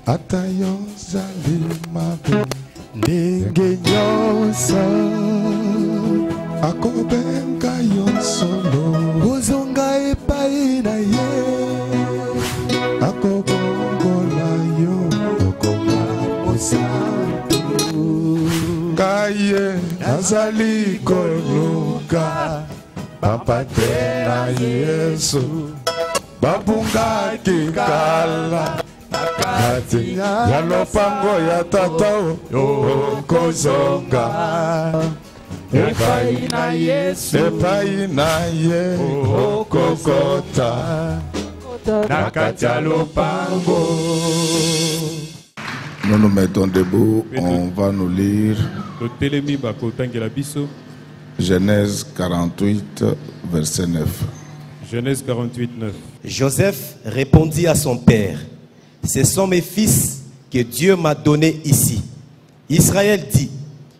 Atayo zalimabe ndenge nyonso akobenga yo solo ozonga epai na ye akobongola yo okoma mosantu kaye nazali koluka papa te na Yesu babungaki kala Kati ya lopango ya tatao kozonga epai na Yesu epai na ye okokota na kati ya lopango. Nous nous mettons debout, on va nous lire Genèse 48 verset 9. Genèse 48 9. Joseph répondit à son père: ce sont mes fils que Dieu m'a donnés ici. Israël dit: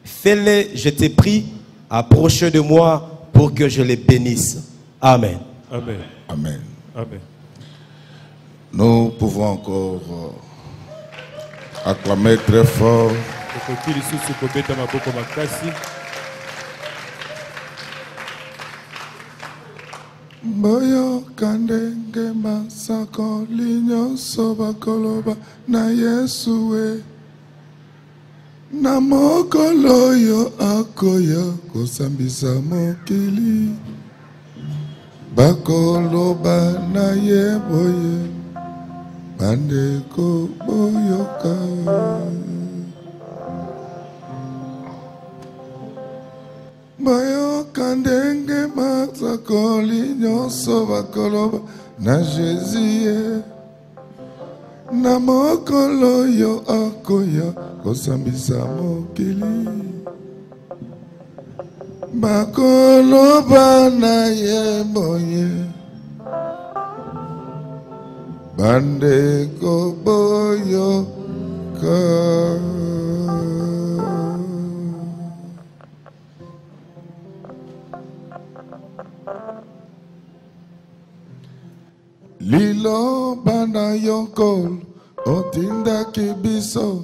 fais-les, je t'ai prie, approche de moi pour que je les bénisse. Amen. Amen. Amen. Amen. Nous pouvons encore acclamer très fort. Boyo kandenge masako linyo soba koloba na Yesue na mokolo yo akoya kosambisa mokili bakoloba na ye boye bandeko boyoka Boyo kandenge masakoli nyonso bakoloba na Jésus na mokolo yo akoya kosambisa mokili bakoloba na ye boye bandeko boyoka Lilo bana yonkol otinda kibiso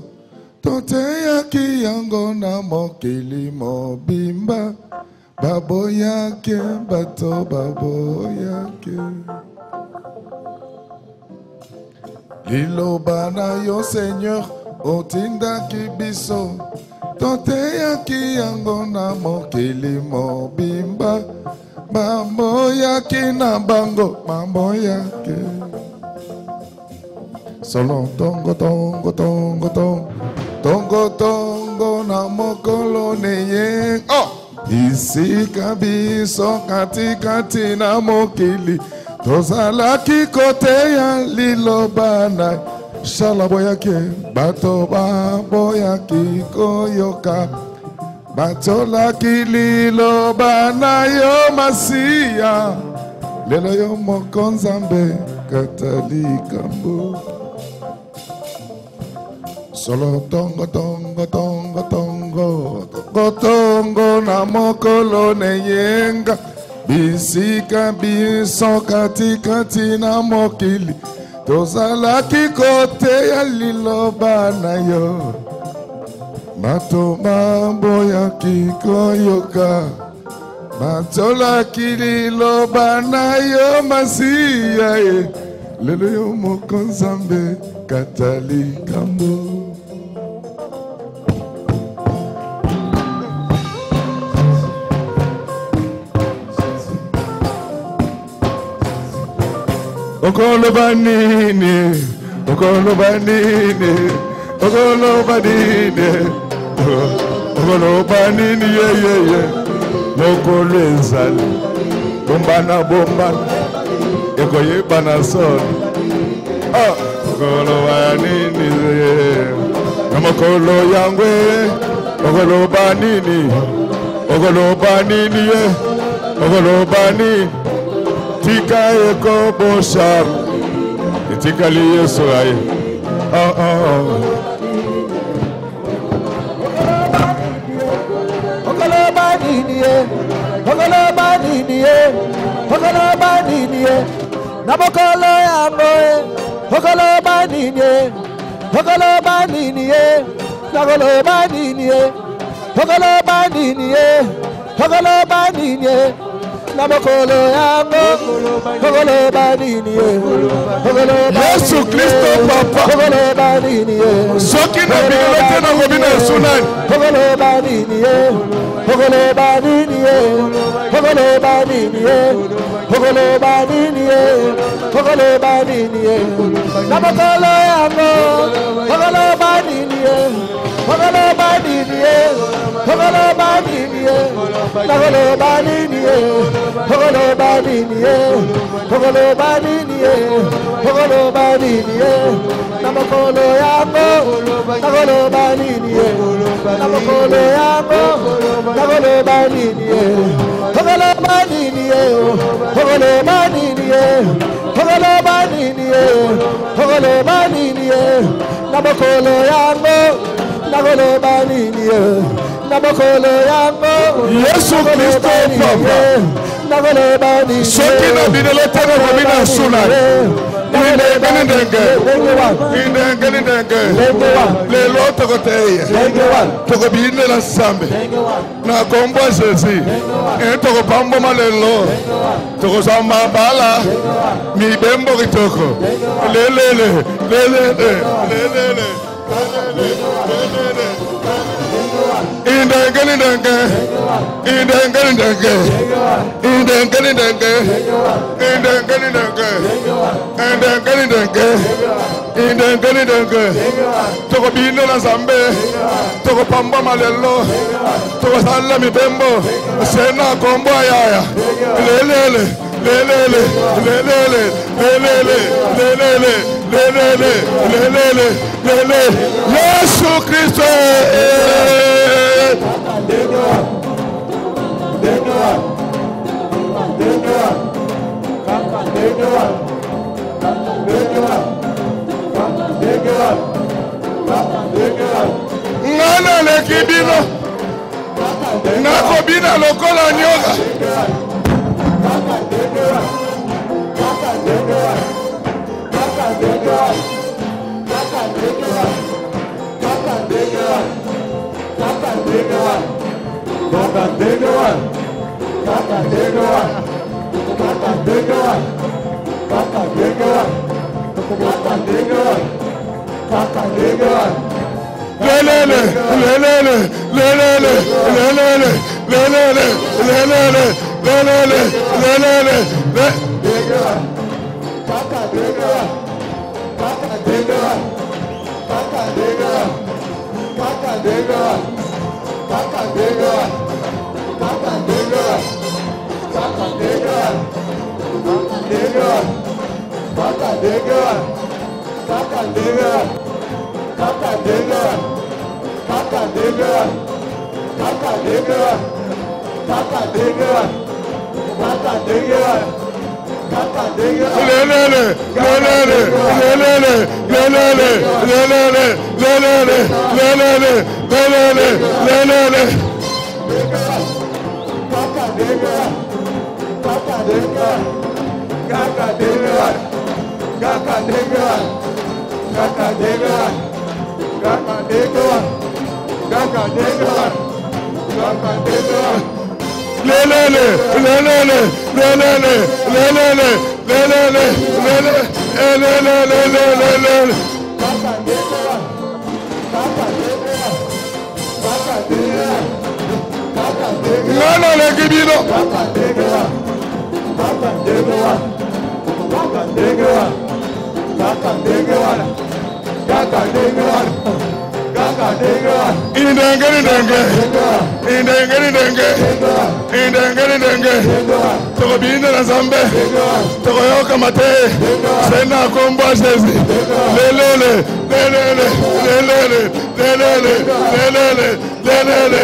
toteya kiyango na mokili mobimba baboyake bato baboyake Lilo bana yo Seigneur otinda kibiso toteya kiyango na mokili mobimba Mambo yake na bango, mambo yake. Solo tongo tongo tongo tongo, tongo tongo na mokolo neye. Oh, isi kabiso kati kati na mokili. Tozala kikote ya lilo bana. Shalabo yake, bato babo yake koyoka. Batola kililo bana yo masia lelo yo mokonzambe katolika mbu solo tongo tongo tongo tongo tongo tongo na mokolo neyenga bisika biso kati kati na mokili tozala kikote ya lilo bana yo Mato mambo ya kikoyoka Matola kililo bana yo masia Lelo yo mokonzambe katolika mbo Okolo banini Okolo banini Okolo banini Okolo banini ye ye ye Mokolo enzali Bombana bombana Ekoye banasol Oh Okolo banini ye Mokolo yangwe Okolo banini Okolo banini ye Okolo banini Tika eko boshar Tika li yeso aye Oh oh Nabokolo yango, okolo banini, Ogoloba nini ye, ogoloba nini ye, ogoloba nini ye, ogoloba nini ye. Namokolo yango, ogoloba nini ye, ogoloba Yesu Kristo papa. ogoloba nini ye. Soki na bilete na robina sunani. Ogoloba nini ye, ogoloba nini ye, ogoloba nini ye, ogoloba nini ye, ogoloba nini ye. Namokolo yango, ogoloba nini ye, ogoloba nini ye, ogoloba nini ye, ogoloba nini ye, ogoloba nini ye, ogoloba nini ye, ogoloba nini ye. Namokolo yango, ogoloba nini ye, namokolo yango, ogoloba nini ye, ogoloba nini ye, ogoloba nini ye, ogoloba nini ye, ogoloba nini ye. Namokolo yango, ogoloba nini ye, namokolo yango. Yesu Kristo papa. Soki na bilete na robina sunani. Lelo tokoteye tokobine na sambe na kombo Jésus toko pamboma lelo toko samba bala mibembo kitoko lelele lelele lelele toko bino na zambe toko pamba malelo toko sala mibembo sena kombo ayaya lelele lelele lelele lelele lelele lelele lelele lelele Yesu Kristo ngana lekibino nakobina lokola nyoka lelele lelele lelele lelele lelele lelele lelele lelele tokobina na zambe tokoyoka mate sena kombo Jésus lelele lelele lelele lelele lelele lelele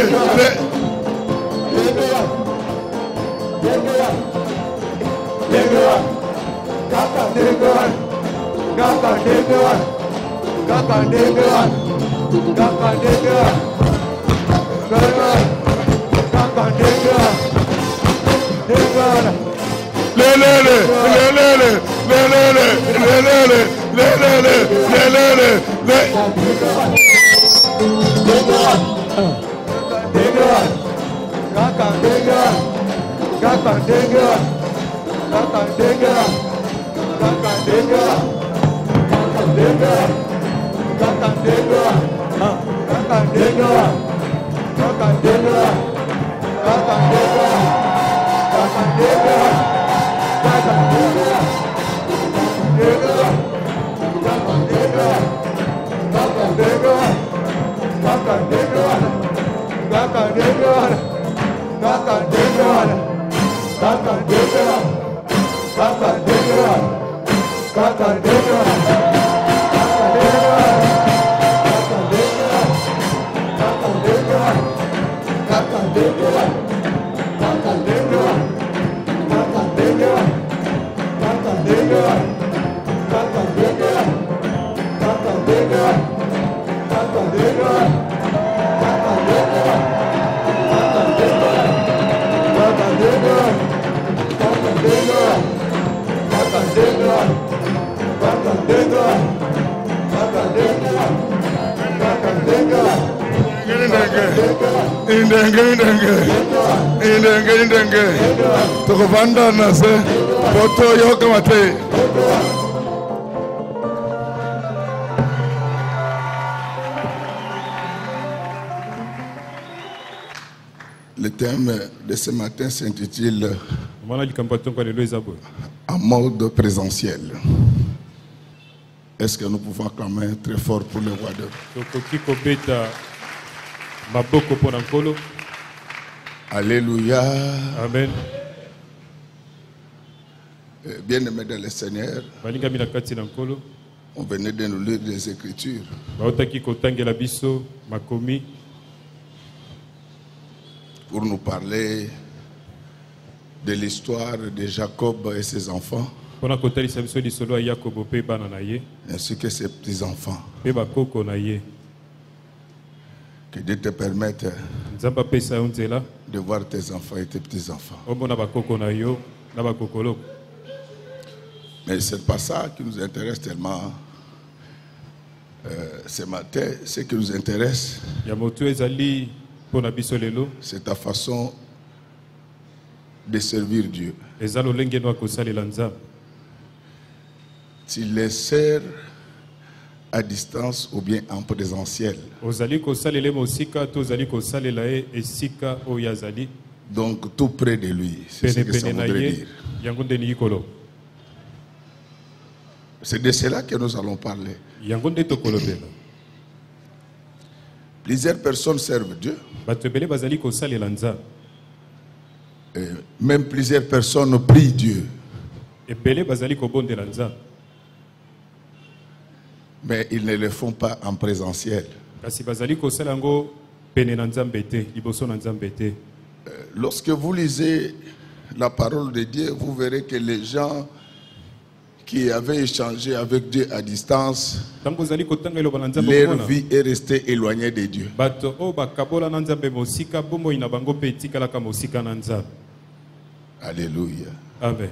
Le thème de ce matin s'intitule En mode présentiel. Est-ce que nous pouvons acclamer très fort pour le roi d'œuvre? Alléluia. Amen. Bien-aimés dans le Seigneur, on venait de nous lire des Écritures. Pour nous parler de l'histoire de Jacob et ses enfants, ainsi que ses petits-enfants. Que Dieu te permette de voir tes enfants et tes petits-enfants. Mais ce n'est pas ça qui nous intéresse tellement ce matin. Ce qui nous intéresse, c'est ta façon de servir Dieu. Tu les sers à distance ou bien en présentiel. Donc tout près de lui, c'est ce que ça voudrait dire. C'est de cela que nous allons parler. Plusieurs personnes servent Dieu. Et même plusieurs personnes prient Dieu. Mais ils ne le font pas en présentiel. Lorsque vous lisez la parole de Dieu, vous verrez que les gens qui avaient échangé avec Dieu à distance, leur vie est restée éloignée de Dieu. Alléluia. Amen.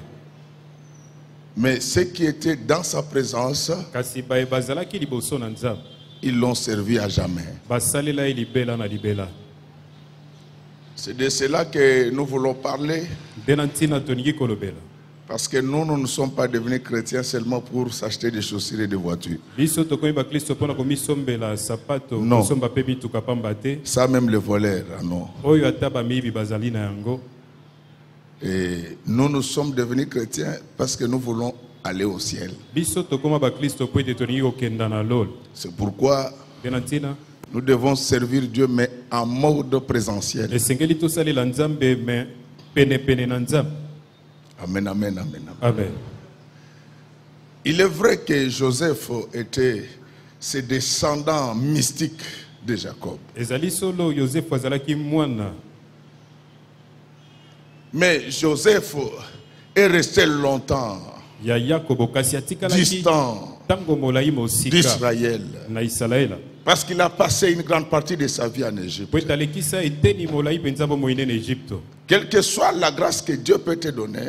Mais ceux qui étaient dans sa présence, ils l'ont servi à jamais. C'est de cela que nous voulons parler. Parce que nous ne sommes pas devenus chrétiens seulement pour s'acheter des chaussures et des voitures. Non. Ça même les voleurs, non. Et nous sommes devenus chrétiens parce que nous voulons aller au ciel. C'est pourquoi nous devons servir Dieu, mais en mode présentiel. Amen, amen, amen, amen. Il est vrai que Joseph était ses descendants mystiques de Jacob. Mais Joseph est resté longtemps distant d'Israël. Parce qu'il a passé une grande partie de sa vie en Égypte. Quelle que soit la grâce que Dieu peut te donner,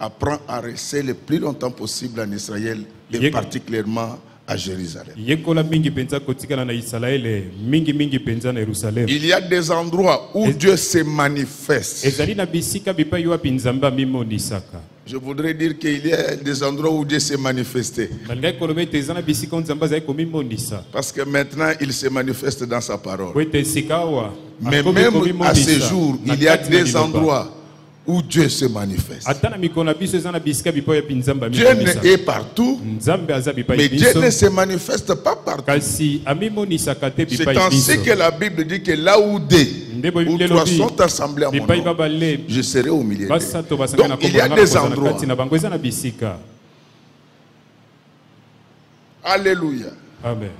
apprends à rester le plus longtemps possible en Israël et particulièrement à Jérusalem. Il y a des endroits où Dieu se manifeste. Je voudrais dire qu'il y a des endroits où Dieu s'est manifesté. Parce que maintenant, il se manifeste dans sa parole. Mais même à ce jour, il y a des endroits où Dieu se manifeste. Dieu est partout, mais Dieu ne se manifeste pas partout. C'est ainsi que la Bible dit que là où où trois sont assemblés à mon nom, je serai au milieu d'eux. Donc il y a des endroits. Alléluia. Amen.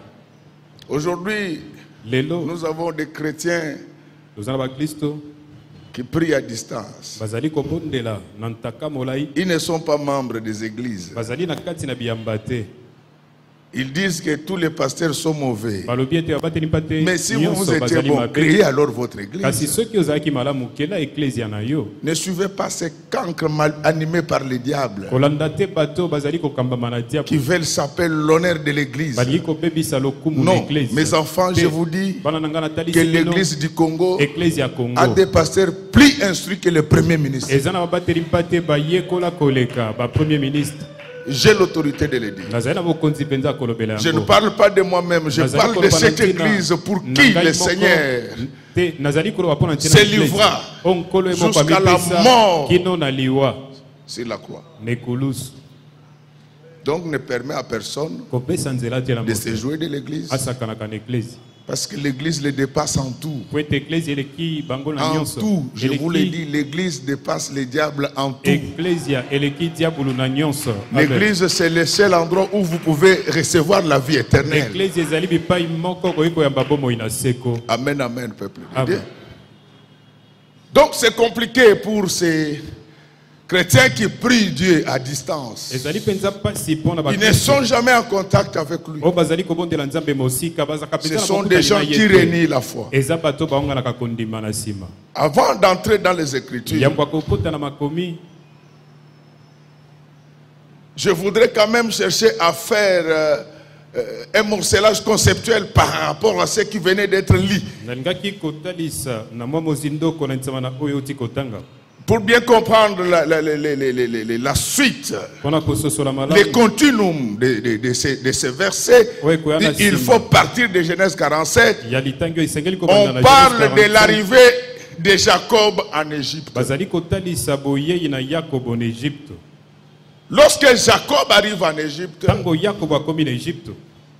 Aujourd'hui, nous avons des chrétiens qui prient à distance. Ils ne sont pas membres des églises. Ils disent que tous les pasteurs sont mauvais. Mais si vous étiez bon, créez alors votre église. Ne suivez pas ces cancres mal animés par le diable qui veulent s'appeler l'honneur de l'église. Non, mes enfants, je vous dis que l'église du Congo a des pasteurs plus instruits que le premier ministre. J'ai l'autorité de le dire. Je ne parle pas de moi-même, je parle de cette église pour qui le Seigneur se livra jusqu'à la mort sur la croix. Donc ne permet à personne de se jouer de l'église. Parce que l'église le dépasse en tout. En tout, je vous l'ai dit, l'église dépasse le diable en tout. L'église, c'est le seul endroit où vous pouvez recevoir la vie éternelle. Amen, amen, peuple de Dieu. Donc c'est compliqué pour ces chrétiens qui prient Dieu à distance. Ils ne sont jamais en contact avec lui. Ce sont des gens qui renient la foi. Avant d'entrer dans les Écritures, je voudrais quand même chercher à faire un morcelage conceptuel par rapport à ce qui venait d'être lu. Pour bien comprendre la suite, le continuum de ces versets, il faut partir de Genèse 47. On parle de l'arrivée de Jacob en Égypte. Lorsque Jacob arrive en Égypte,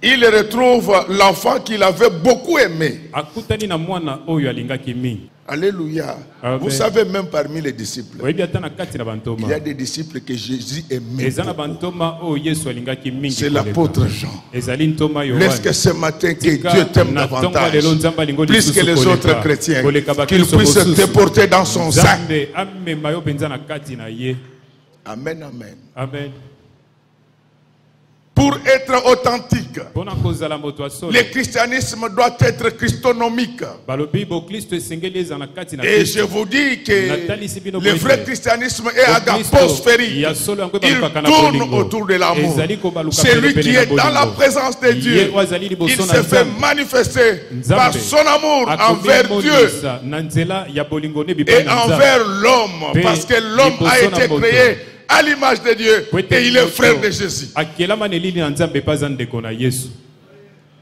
il retrouve l'enfant qu'il avait beaucoup aimé. Alléluia. Amen. Vous savez, même parmi les disciples, il y a des disciples que Jésus aimait. C'est l'apôtre Jean. Laisse que ce matin que Dieu t'aime davantage, plus que les autres chrétiens, qu'il puisse te porter dans son sein. Amen, amen. Amen. Pour être authentique, le christianisme doit être christonomique. Et je vous dis que le vrai christianisme est agaposphérique. Il tourne autour de l'amour. Celui qui est dans la présence de Dieu, il se fait manifester par son amour envers Dieu et envers l'homme, parce que l'homme a été créé à l'image de Dieu et il est frère de Jésus.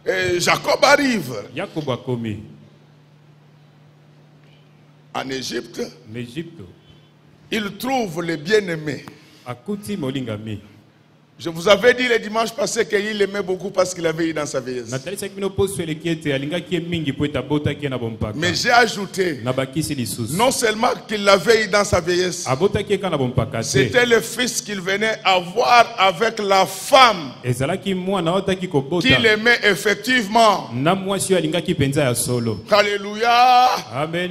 Et Jacob arrive en Égypte. Il trouve le bien-aimé. Je vous avais dit le dimanche passé qu'il l'aimait beaucoup parce qu'il avait eu dans sa vieillesse. Mais j'ai ajouté, non seulement qu'il l'avait eu dans sa vieillesse, c'était le fils qu'il venait avoir avec la femme qu'il aimait effectivement. Alléluia. Amen.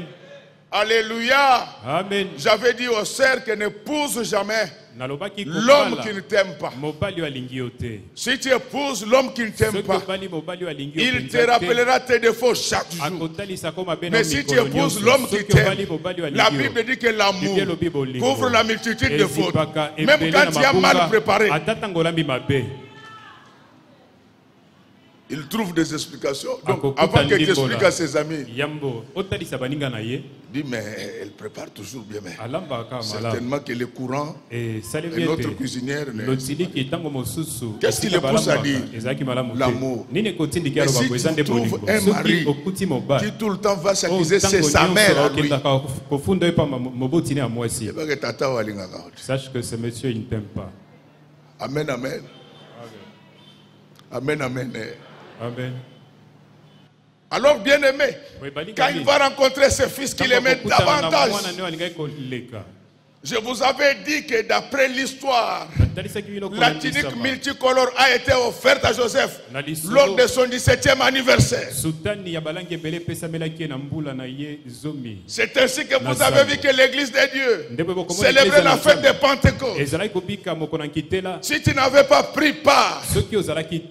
Alléluia. Amen. J'avais dit aux sœurs que n'épouse jamais l'homme qui ne t'aime pas. Si tu épouses l'homme qui ne t'aime pas, il te rappellera tes défauts chaque jour. Mais si tu épouses l'homme qui t'aime, la Bible dit que l'amour couvre la multitude de fautes. Même quand tu as mal préparé, il trouve des explications. Donc, avant que tu expliques à ses amis, dit, mais elle prépare toujours bien. Mais certainement que le courant et notre cuisinière. Qu'est-ce qui le pousse à dire l'amour? Mais si tu trouves un mari qui tout le temps va s'accuser, c'est sa mère à lui. Sache que ce monsieur, il ne t'aime pas. Amen, amen. Amen, amen. Amen. Alors, bien aimé, quand il va rencontrer ses fils qui l'aiment davantage, je vous avais dit que d'après l'histoire, la tunique multicolore a été offerte à Joseph lors de son 17e anniversaire. C'est ainsi que vous avez vu que l'église de Dieu célébrait la fête de Pentecôte. Si tu n'avais pas pris part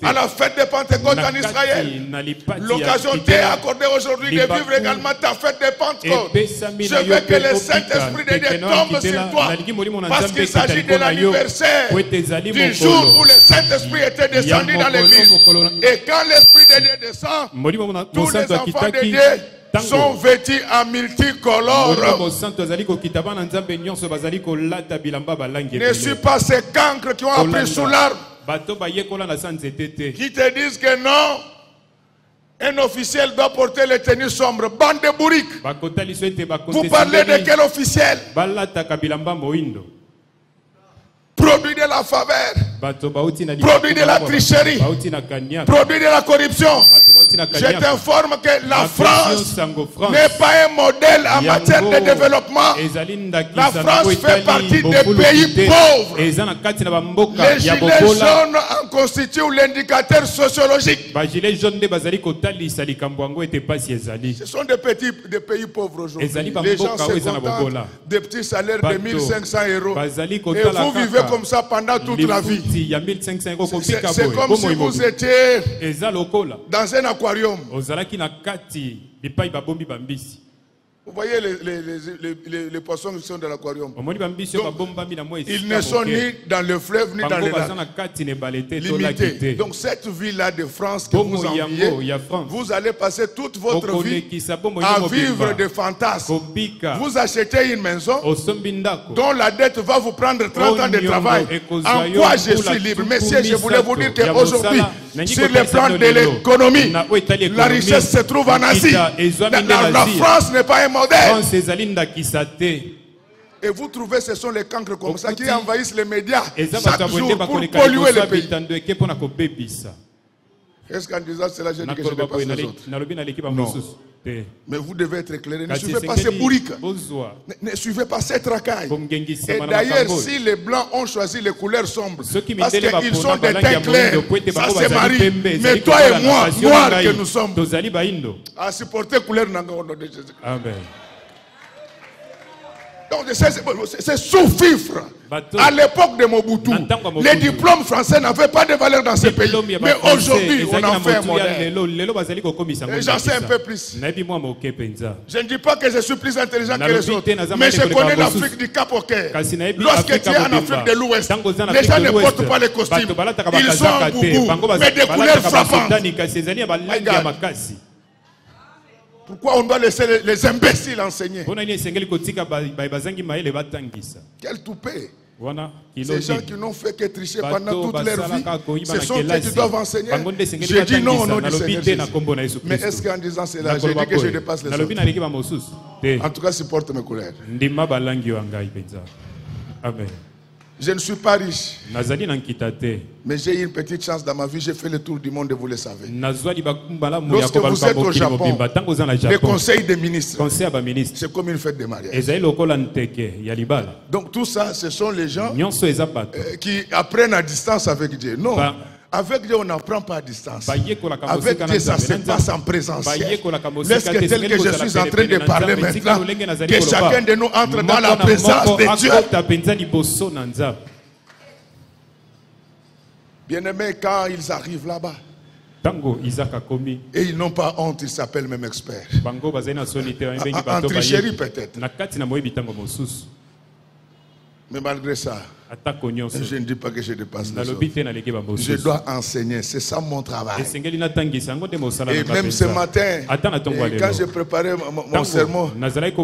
à la fête de Pentecôte en Israël, l'occasion t'est accordée aujourd'hui de vivre également ta fête de Pentecôte. Je veux que le Saint-Esprit de Dieu tombe sur toi, parce qu'il s'agit de l'anniversaire du jour où le Saint-Esprit était descendu dans l'église. Et quand l'Esprit de Dieu descend, tous les enfants de Dieu sont vêtus en multicolore. Ne suis pas ces cancres qui ont appris sous l'arbre, qui te disent que non, un officiel doit porter les tenues sombres. Bande de bourriques. Vous parlez de quel officiel? Produit de la faveur, produit de la tricherie, produit de la corruption. Je t'informe que la France n'est pas un modèle en matière de développement. La France fait partie des pays pauvres. Les gilets jaunes en constituent l'indicateur sociologique. Ce sont des pays pauvres aujourd'hui. Les gens se contentent des petits salaires de 1500 €. Et vous vivez comme ça pendant toute la vie. C'est comme si vous étiez dans un aquarium. Vous voyez les poissons qui sont dans l'aquarium. Ils ne sont ni dans le fleuve ni dans les lacs. Limités. Donc cette vie-là de France que vous enviez, vous allez passer toute votre vie à vivre des fantasmes. Vous achetez une maison dont la dette va vous prendre 30 ans de travail. En quoi je suis libre? Messieurs, je voulais vous dire qu'aujourd'hui, sur le plan de l'économie, la richesse se trouve en Asie. La France n'est pas un modèle. Et vous trouvez ce sont les cancres comme ça qui envahissent les médias chaque jour pour polluer le pays. Est-ce qu'en disant cela, je dis que je dépasse les autres? Non. Mais vous devez être éclairé. Ne suivez pas ces bourriques. Ne suivez pas ces tracailles. Et d'ailleurs, si les blancs ont choisi les couleurs sombres, parce qu'ils sont des teints clairs, ça se marie. Mais toi et moi, noirs que nous sommes, à supporter couleur au nom de Jésus. Amen. Donc c'est sous-fifre. À l'époque de Mobutu, les diplômes français n'avaient pas de valeur dans ce pays. Mais aujourd'hui, on en fait un modèle. Et j'en sais un peu plus. Je ne dis pas que je suis plus intelligent que les autres, mais je connais l'Afrique du Cap au Caire. Lorsque tu es en Afrique de l'Ouest, les gens ne portent pas les costumes. Ils sont en boubou, mais des couleurs frappantes. Pourquoi on doit laisser les imbéciles enseigner? Quel toupet! Ces gens qui n'ont fait que tricher pendant toute leur vie, ce sont eux qui doivent enseigner. Je dis non au nom du Seigneur Jésus. Mais est-ce qu'en disant cela, je dis que je dépasse les autres? En tout cas, supporte mes colères. Amen. Je ne suis pas riche, mais j'ai eu une petite chance dans ma vie. J'ai fait le tour du monde et vous le savez. Lorsque vous êtes au Japon, le conseil des ministres, c'est comme une fête de mariage. Donc tout ça, ce sont les gens qui apprennent à distance avec Dieu. Non. Avec Dieu, on n'apprend pas à distance. Avec Dieu, ça se passe en présentiel. Est-ce que tel que je suis en train de parler maintenant, que chacun de nous entre dans la présence de Dieu? Bien-aimés, quand ils arrivent là-bas, et ils n'ont pas honte, ils s'appellent même experts. En tricherie peut-être. Mais malgré ça, Je ne dis pas que je dépasse les autres. Je dois enseigner, c'est ça mon travail. Et même ce matin, quand j'ai préparé mon sermon,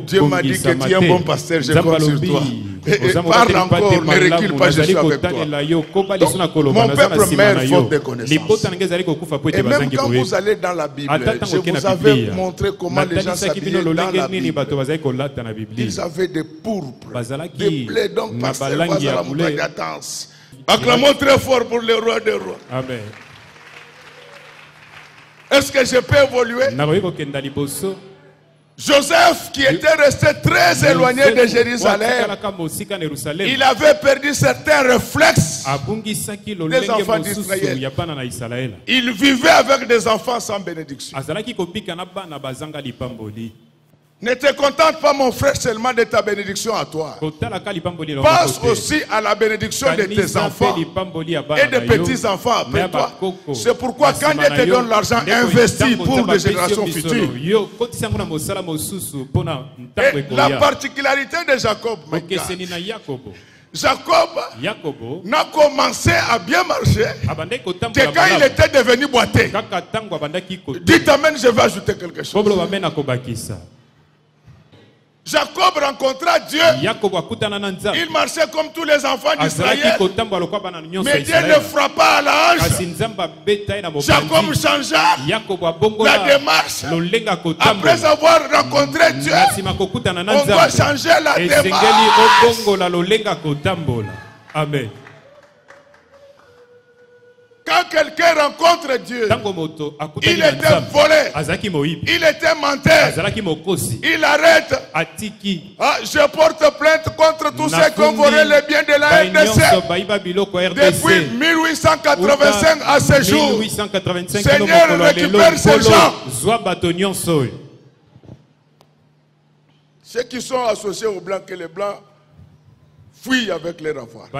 Dieu m'a dit que tu es un bon pasteur, je compte sur toi. Et parle encore, ne recule pas, je suis avec toi. Donc, mon peuple meurt faute de connaissances. Et même quand vous allez dans la Bible, je vous avais montré comment les gens s'habillaient dans la Bible. Ils avaient des pourpres, des plaies, donc pasteur, voilà la montagne d'attente. Acclamons très fort pour le roi des rois. Amen. Est-ce que je peux évoluer? Joseph, qui était resté très éloigné de Jérusalem, il avait perdu certains réflexes des enfants d'Israël. Il vivait avec des enfants sans bénédiction. Ne te contente pas, mon frère, seulement de ta bénédiction à toi. Pense aussi à la bénédiction de tes enfants et des petits-enfants après toi. C'est pourquoi quand Dieu te donne l'argent, investis pour des générations futures. Et la particularité de Jacob, Jacob n'a commencé à bien marcher que quand il était devenu boiteux. Dites amen, je vais ajouter quelque chose. Jacob rencontra Dieu. Il marchait comme tous les enfants d'Israël. Mais Dieu ne frappa à la hanche. Jacob changea la démarche. Après avoir rencontré Dieu, on doit changer la démarche. Amen. Quand quelqu'un rencontre Dieu, il était volé, il était menteur, il arrête. Je porte plainte contre tous ceux qui ont volé les biens de la RDC depuis 1885 à ce jour. Seigneur, récupère ces gens. Ceux qui sont associés aux Blancs, que les Blancs fuient avec les ravoirs.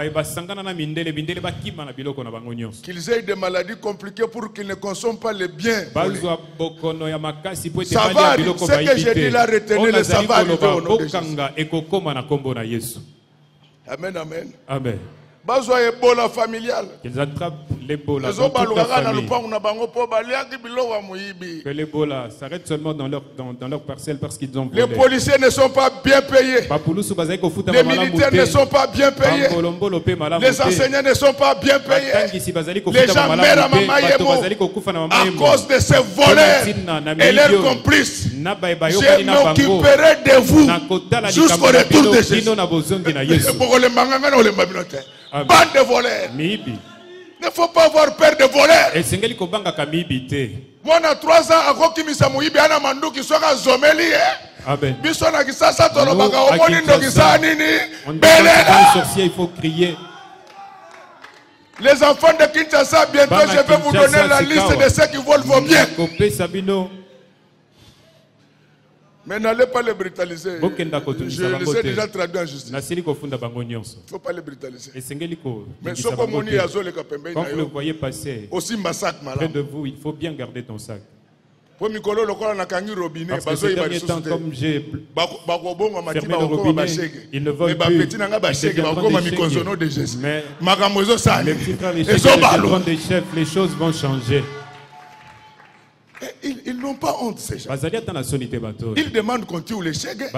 Qu'ils aient des maladies compliquées pour qu'ils ne consomment pas les biens. Ça va arriver. Ce que j'ai dit là, retenez-le, ça va arriver au nom de Jésus. Amen, amen. Amen. Bazwa Ebola familial. Qu'ils attrapent l'Ebola dans toute la famille. Que l'Ebola s'arrête seulement dans leur parcelle parce qu'ils ont volé. Les policiers ne sont pas bien payés. Les militaires ne sont pas bien payés. Les enseignants ne sont pas bien payés. Les gens meurent à Mamayemo à cause de ces voleurs et leurs complices. Je m'occuperai de vous jusqu'au retour de Jésus. Bande de voleurs. Il ne faut pas avoir peur de voleurs. Moi, on a 3 ans à Kokimisa Mouibi, Ana Mandou qui sera zomeli. Bisona qui s'assa Tolobaka, au Monindo qui s'anini. Il faut crier. Les enfants de Kinshasa, bientôt je vais vous donner la liste de ceux qui volent vos biens. Mais n'allez pas les brutaliser. Je les ai déjà traduits en justice. Il ne faut pas les brutaliser. Mais ce qu'on m'a dit à Zole Kapembe, quand vous le voyez passer aussi massacre près de vous, il faut bien garder ton sac. Parce que ces derniers temps, comme j'ai fermé le robinet, ils ne veulent plus. Ils deviendront des chefs. Mais mes petits frères et sœurs, des chefs, les choses vont changer. Ils n'ont pas honte, ces gens. Ils demandent qu'on tue les chèques.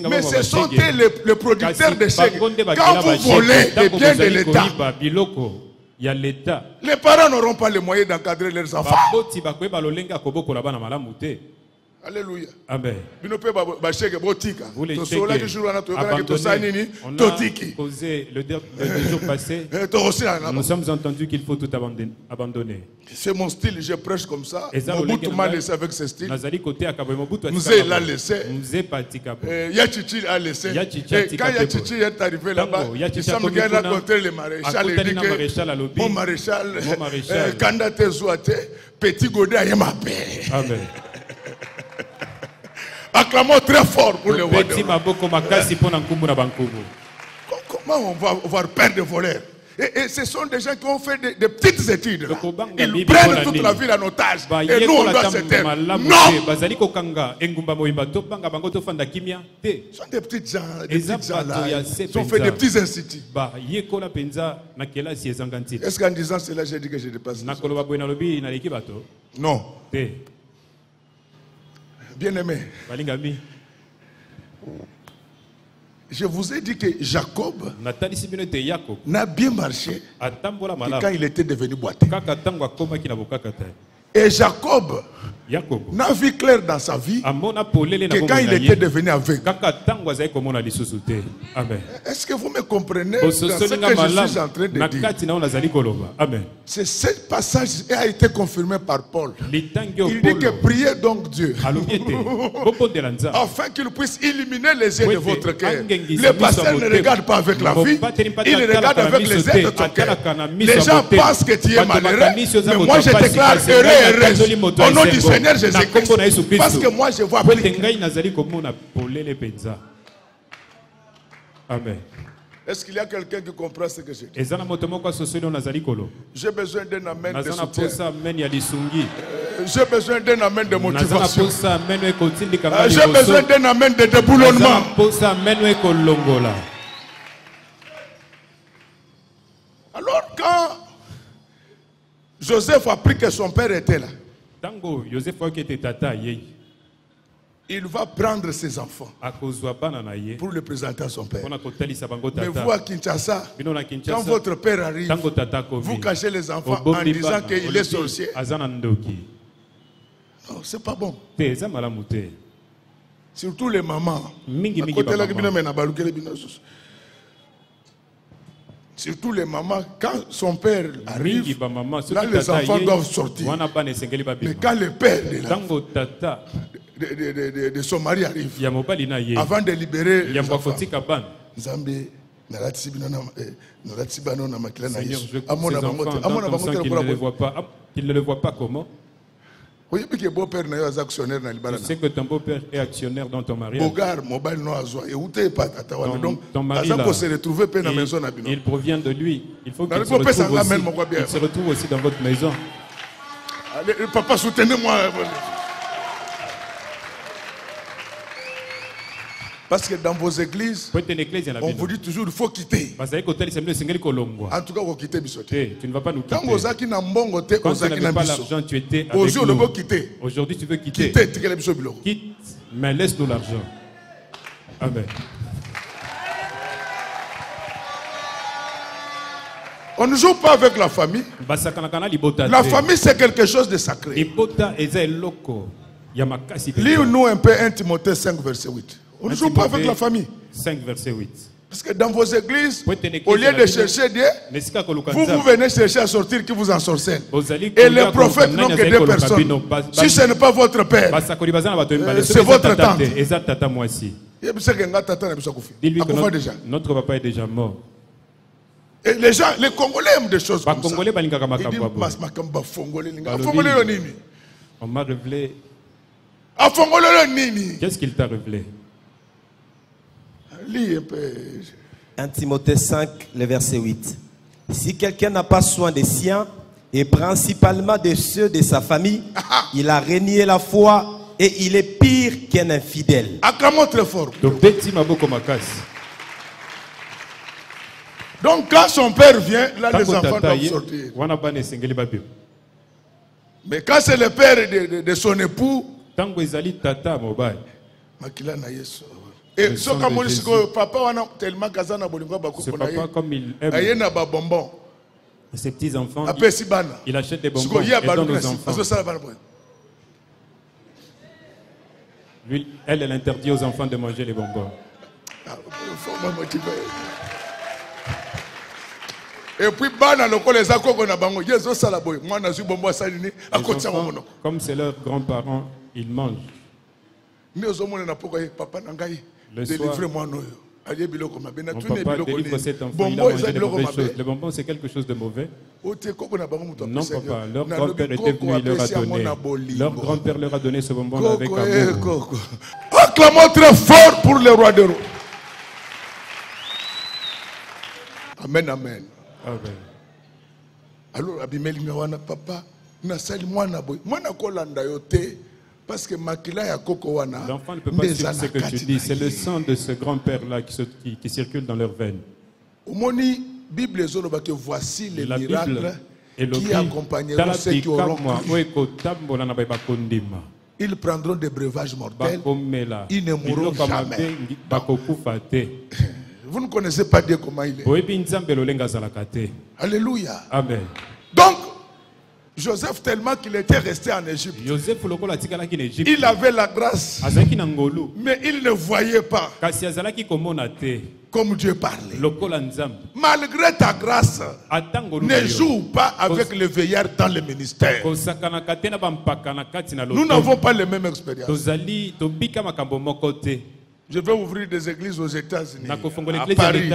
Mais ce sont les producteurs de chèques. Quand vous volez les biens de l'État, les parents n'auront pas les moyens d'encadrer leurs enfants. Alléluia. Amen. Vous les chèques, on a causé le jour passé. Nous sommes entendus qu'il faut tout abandonner. C'est mon style, je prêche comme ça. Mobutu m'a laissé avec ce style. Mzee l'a laissé. Yachichi a laissé. Et quand Yachichi est arrivé là-bas, il semble qu'il a rencontré le maréchal. Il dit que mon maréchal, Kandate Zouate, Petit Godet a ma paix. Amen. Acclamons très fort pour le roi. Comment on va avoir peur de voleurs? Et ce sont des gens qui ont fait des petites études. Là. Ils prennent toute la ville en otage. Et nous, on doit se taire. Non! Ce sont des petites gens là. Ils ont fait des petits instituts. Est-ce qu'en disant cela, j'ai dit que je dépasse? Non. Bien aimé. Je vous ai dit que Jacob n'a bien marché que quand il était devenu boiteux. Et Jacob n'a vu clair dans sa vie que quand il était devenu aveugle. Est-ce que vous me comprenez dans ce que je suis en train de dire? Ce passage a été confirmé par Paul. Il dit que priez donc Dieu afin qu'il puisse illuminer les yeux de votre cœur. Le pasteur ne regarde pas avec la vie, il regarde avec les yeux de ton cœur. Les gens pensent que tu es malheureux, mais moi je déclare heureux et heureuse au nom du Seigneur Jésus-Christ, parce que moi je vois plus. Amen. Est-ce qu'il y a quelqu'un qui comprend ce que je dis? J'ai besoin d'un amen de soutien. J'ai besoin d'un amen de motivation. J'ai besoin d'un amen de déboulonnement. Alors quand Joseph a appris que son père était là, il va prendre ses enfants pour le présenter à son père. Mais vous à Kinshasa, quand votre père arrive, vous cachez les enfants en disant qu'il est sorcier. Non, c'est pas bon. Surtout les mamans. Surtout les mamans, quand son père arrive, là les enfants doivent sortir. Mais quand le père de son mari arrive, avant de libérer les enfants, Seigneur, je coupe ces enfants qu'il ne les voit pas, qu'il ne le voit pas comment. Je sais que ton beau-père est actionnaire dans ton mariage. Donc, ton mari, là, il provient de lui. Il faut qu'il se retrouve aussi dans votre maison. Allez, papa, soutenez-moi. Parce que dans vos églises, on vous dit toujours qu'il faut quitter. En tout cas, vous quittez Bissoté. Tu ne vas pas nous quitter. Quand tu n'avais pas l'argent, tu étais avec nous. Aujourd'hui, tu veux quitter. Quitte, mais laisse-nous l'argent. Amen. On ne joue pas avec la famille. La famille, c'est quelque chose de sacré. Lis-nous un peu 1 Timothée 5, verset 8. On ne joue pas avec la famille. 5 verset 8. Parce que dans vos églises, au lieu de chercher Dieu, vous venez chercher à sortir qui vous ensorcelle. Et les prophètes n'ont que 2 personnes. Si ce n'est pas votre père, c'est votre tante. Dis-lui que notre papa est déjà mort. Et les gens, les Congolais aiment des choses comme ça. On m'a révélé. Qu'est-ce qu'il t'a révélé? 1 Timothée 5, le verset 8. Si quelqu'un n'a pas soin des siens, et principalement de ceux de sa famille, il a renié la foi et il est pire qu'un infidèle. Acclamons très fort. Donc quand son père vient, là les enfants doivent sortir. Mais quand c'est le père de son époux, et ce papa tellement comme il aime ses petits enfants, il achète des bonbons et donne aux enfants. Lui, elle interdit aux enfants de manger les bonbons. Et puis les enfants, comme c'est leurs grands-parents, ils mangent. Le soir, mon papa délivre cet enfant, il a mangé des mauvaises choses. Le bonbon, c'est quelque chose de mauvais. Non, papa, leur grand-père était venu, il leur a donné. Leur grand-père leur a donné ce bonbon avec amour. Acclamons très fort pour le roi des rois. Amen, amen. Amen. Alors abimelinga wana papa na sali mwana boy mwana kolanda yote parce que makila ya koko wana. L'enfant ne peut pas suivre ce que tu dis, c'est le sang de ce grand-père là qui circule dans leurs veines. Omoni Bible ezoloba que voici les miracles qui accompagneront ceux qui auront cru. Ils prendront des breuvages mortels. Ils ne mourront jamais. Vous ne connaissez pas Dieu comment il est. Alléluia. Amen. Donc, Joseph, tellement qu'il était resté en Égypte, il avait la grâce, mais il ne voyait pas comme Dieu parlait. Malgré ta grâce, ne joue pas avec le veillard dans le ministère. Nous n'avons pas les mêmes expériences. Je vais ouvrir des églises aux États-Unis, à Paris.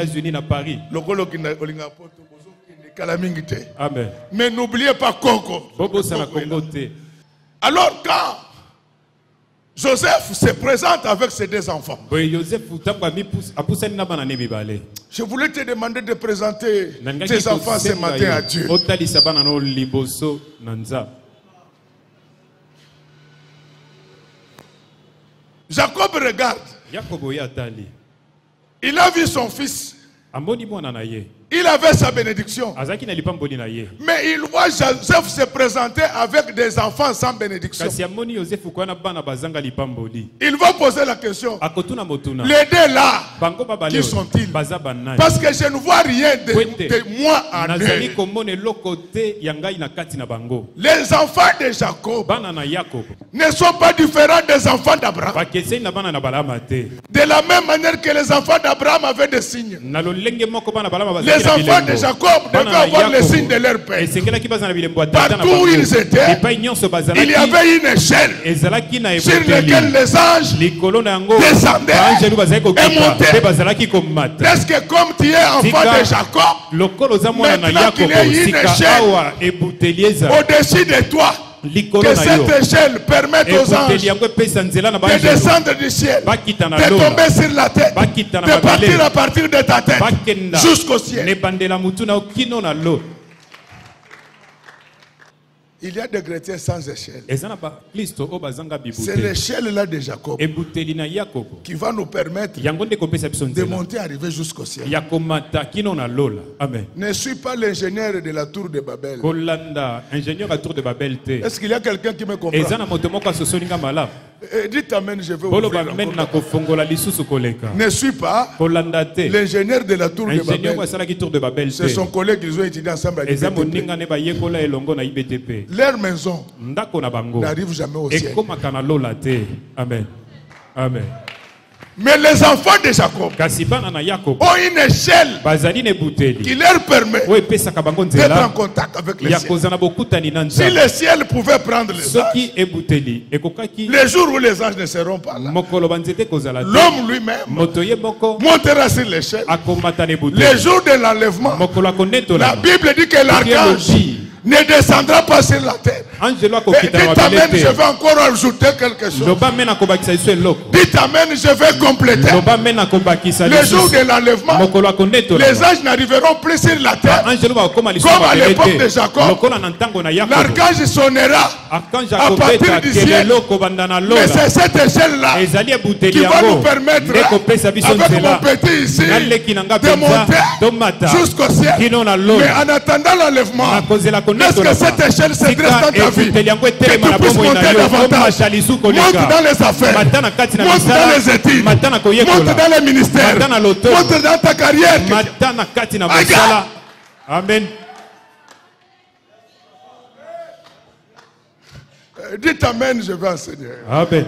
Amen. Mais n'oubliez pas Coco. Alors quand Joseph se présente avec ses deux enfants, je voulais te demander de présenter tes enfants ce matin à Dieu. Jacob regarde. Il a vu son fils. Il avait sa bénédiction. Mais il voit Joseph se présenter avec des enfants sans bénédiction. Il va poser la question. Les deux là, qui sont-ils? Parce que je ne vois rien de moi en eux. Les enfants de Jacob ne sont pas différents des enfants d'Abraham. De la même manière que les enfants d'Abraham avaient des signes. Les enfants de Jacob devaient avoir les signes de leur père. Partout où ils étaient, il y avait une échelle sur laquelle les anges descendaient et montaient. Est-ce que comme tu es enfant de Jacob, maintenant qu'il y a une échelle au-dessus de toi, que cette échelle permette aux anges de descendre du ciel, de tomber sur la tête, de partir à partir de ta tête jusqu'au ciel. Il y a des chrétiens sans échelle. C'est l'échelle là de Jacob qui va nous permettre de monter, arriver jusqu'au ciel. Amen. Ne suis pas l'ingénieur de la tour de Babel. Est-ce qu'il y a quelqu'un qui me comprend? Dites amen, je vais ouvrir. Ne suis pas l'ingénieur de la tour de Babel. C'est son collègue, ils ont étudié ensemble à l'IBTP. Leur maison n'arrive jamais au ciel. Amen. Amen. Mais les enfants de Jacob ont une échelle qui leur permet d'être en contact avec le ciel. Si le ciel pouvait prendre les anges, les jours où les anges ne seront pas là, l'homme lui-même montera sur l'échelle. Les jours de l'enlèvement, la Bible dit que l'archange ne descendra pas sur la terre. Dites amen, je vais encore ajouter quelque chose. Dites amen, je vais compléter. Le jour de l'enlèvement, les anges n'arriveront plus sur la terre comme à l'époque de Jacob. L'archange sonnera à partir du ciel. Mais c'est cette échelle-là qui va nous permettre, avec mon petit ici, de monter jusqu'au ciel. Mais en attendant l'enlèvement, est-ce que cette échelle se dresse dans ta vie? Que tu puisses monter davantage. Monte dans les affaires. Monte dans les études. Monte dans les ministères. Monte dans ta carrière. Amen. Dites amen, je vais enseigner. Amen.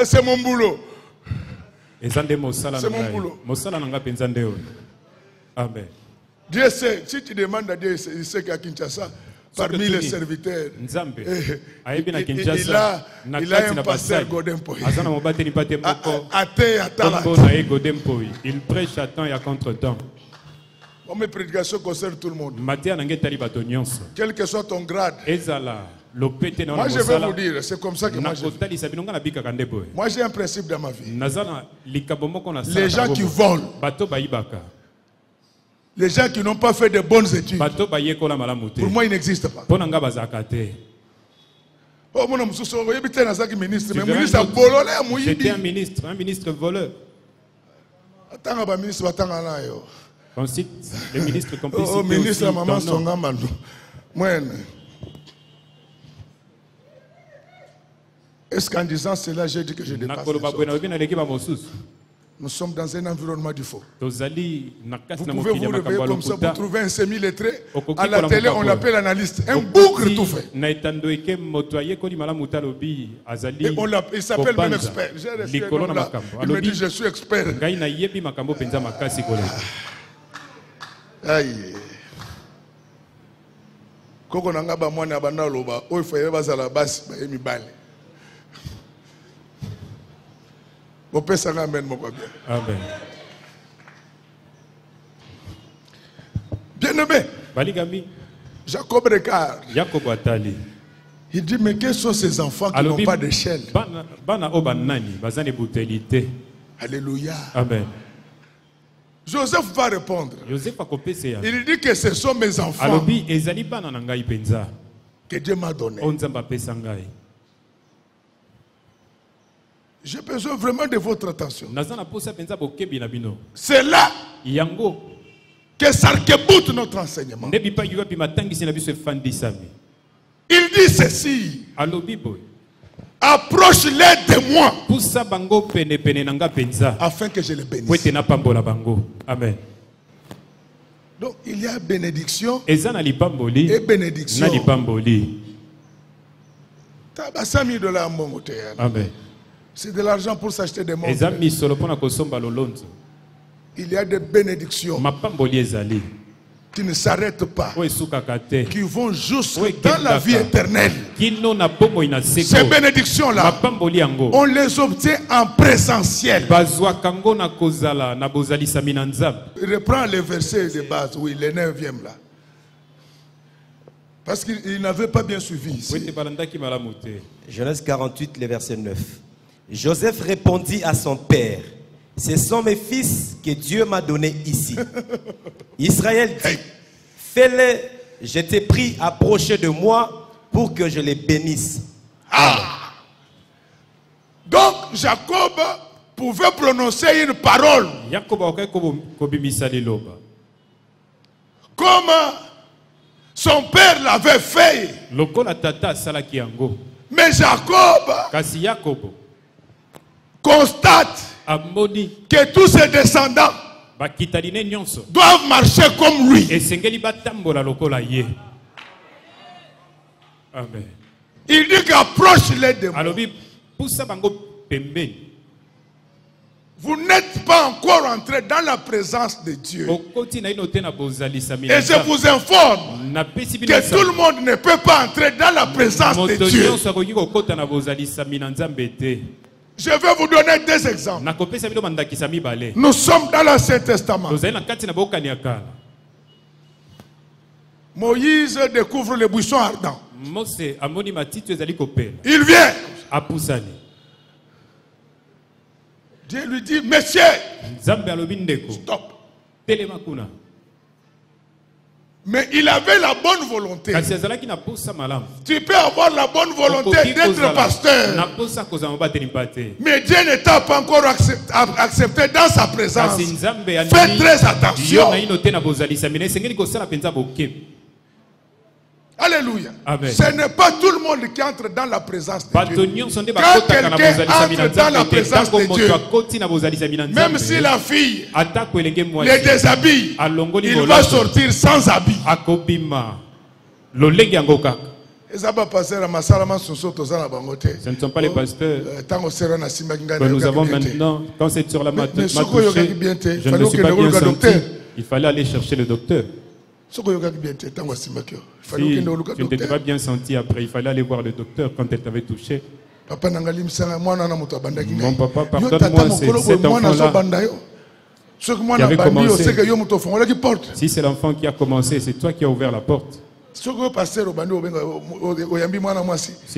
C'est mon boulot. C'est mon boulot. Amen. Dieu sait, si tu demandes à Dieu, il sait qu'à Kinshasa, parmi les serviteurs, il a un pasteur Godin Poy. Il prêche à temps et à contre-temps. Mes prédications concernent tout le monde. Quel que soit ton grade. Moi je vais vous dire, c'est comme ça que moi je vis. Moi j'ai un principe dans ma vie. Les gens qui volent, Les gens qui n'ont pas fait de bonnes études, pour moi, ils n'existent pas. Oh, mon ministre, c'était un ministre voleur. Concite, les ministres complicité oh, ministre, aussi, maman, son gamando. Est-ce qu'en disant cela, j'ai dit que je dépasse les choses? Nous sommes dans un environnement du faux. Vous pouvez vous réveiller comme ça, vous trouvez un semi-lettré. À la télé, on l'appelle analyste. Un boucle tout fait. Et il s'appelle même expert. Il me dit, je suis expert. Aïe. Koko nanga ba mwana bana loba, o ifaye bazala basi ba emi bale. Amen. Amen. Bien-aimé, Jacob regarde. Il dit, mais quels sont ces enfants qui n'ont pas d'échelle? Alléluia. Amen. Joseph va répondre. Il dit que ce sont mes enfants que Dieu m'a donné. J'ai besoin vraiment de votre attention. C'est là que s'arc-boute notre enseignement. Il dit ceci. Approche-les de moi afin que je les bénisse. Amen. Donc il y a bénédiction et bénédiction. Amen. C'est de l'argent pour s'acheter des montres. Il y a des bénédictions qui ne s'arrêtent pas, qui vont jusque dans la vie éternelle. Ces bénédictions-là, on les obtient en présentiel. Il reprend les versets de base, oui, les 9e là. Parce qu'il n'avait pas bien suivi ici. Genèse 48, le verset 9. Joseph répondit à son père, ce sont mes fils que Dieu m'a donnés ici. Israël dit, fais-les, je t'ai pris, approcher de moi pour que je les bénisse. Ah! Donc Jacob pouvait prononcer une parole comme son père l'avait fait. Mais Jacob constate que tous ses descendants doivent marcher comme lui. Amen. Il dit qu'approche-les de moi. Vous n'êtes pas encore entré dans la présence de Dieu. Et je vous informe que tout le monde ne peut pas entrer dans la présence de Dieu. Je vais vous donner deux exemples. Nous sommes dans l'Ancien Testament. Moïse découvre le buisson ardent. Il vient. Dieu lui dit, monsieur, stop. Mais il avait la bonne volonté. Tu peux avoir la bonne volonté d'être pasteur. Mais Dieu ne t'a pas encore accepté dans sa présence. Fais très attention. Alléluia. Amen. Ce n'est pas tout le monde qui entre dans la présence de Dieu. Quand quelqu'un entre dans la présence de Dieu, même si la fille les déshabille, il va sortir sans habit. Ce ne sont pas les pasteurs que nous avons maintenant. Quand c'est sur la main touchée, je ne suis pas bien senti. Il fallait aller chercher le docteur. Si tu ne t'étais pas bien senti après, il fallait aller voir le docteur quand elle t'avait touché. Mon papa, pardonne-moi, c'est cet enfant-là qui avait commencé. Si c'est l'enfant qui a commencé, c'est toi qui as ouvert la porte. Si